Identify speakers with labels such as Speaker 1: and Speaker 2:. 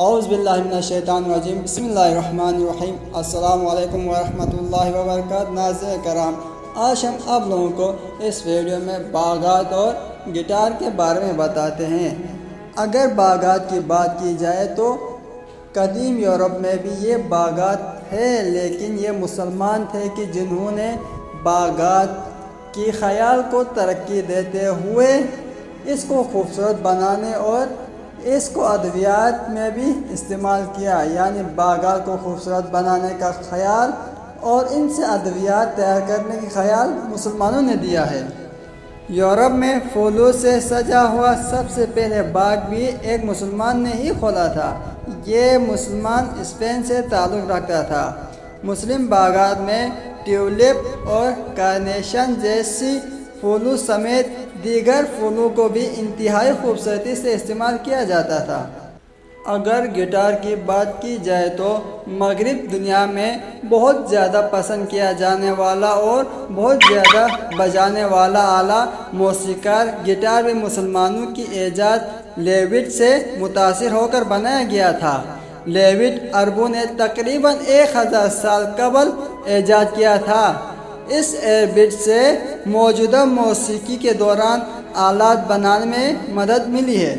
Speaker 1: اعوذ باللہ من الشیطان الرجیم بسم اللہ الرحمن الرحیم السلام علیکم ورحمۃ اللہ وبرکاتہ۔ ناظرین کرام، آج ہم آپ لوگوں کو اس ویڈیو میں باغات اور گٹار کے بارے میں بتاتے ہیں۔ اگر باغات کی بات کی جائے تو قدیم یورپ میں بھی یہ باغات ہے، لیکن یہ مسلمان تھے کہ جنہوں نے باغات کی خیال کو ترقی دیتے ہوئے اس کو خوبصورت بنانے اور اس کو ادویات میں بھی استعمال کیا، یعنی باغات کو خوبصورت بنانے کا خیال اور ان سے ادویات تیار کرنے کا خیال مسلمانوں نے دیا ہے۔ یورپ میں پھولوں سے سجا ہوا سب سے پہلے باغ بھی ایک مسلمان نے ہی کھولا تھا۔ یہ مسلمان اسپین سے تعلق رکھتا تھا۔ مسلم باغات میں ٹیولپ اور کارنیشن جیسی پھولوں سمیت دیگر پھولوں کو بھی انتہائی خوبصورتی سے استعمال کیا جاتا تھا۔ اگر گٹار کی بات کی جائے تو مغرب دنیا میں بہت زیادہ پسند کیا جانے والا اور بہت زیادہ بجانے والا آلہ موسیقار گٹار بھی مسلمانوں کی ایجاد لیوٹ سے متاثر ہو کر بنایا گیا تھا۔ لیوٹ عربوں نے تقریباً 1000 سال قبل ایجاد کیا تھا۔ اس ایربٹ سے موجودہ موسیقی کے دوران آلات بنانے میں مدد ملی ہے۔